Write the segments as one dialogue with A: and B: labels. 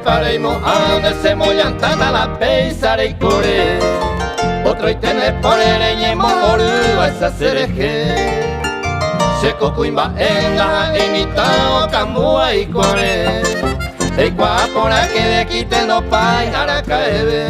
A: Preparemos a se mollantana la peisare y core. Otro y tener por el ñemo oru a esa cereje. Seco cuimba en la imitao camua y core. El cuapora que de quiten los pais ara caebe.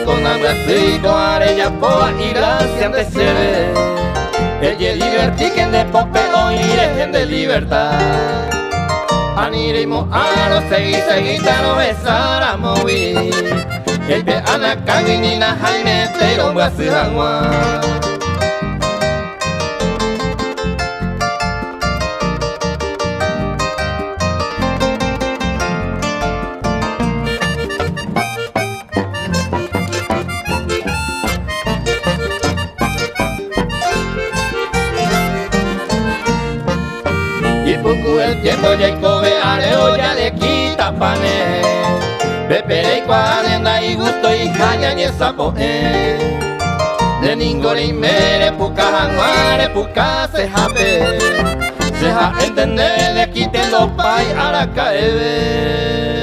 A: Con abracico, arella, poa y gracia de ser. Ella divertiquen de popeo y dejen de libertad. Aniremos a los seguita no besar a mover. El pe anacago y nina jaime te un guasu hangua. Y poco el tiempo ya y cobe areo ya le quita pane. Bepere y cuarenta y gusto y caña y sapo de ningore y mere puca januare puca se jape. Se ja entender le quiten los pay a la caebe.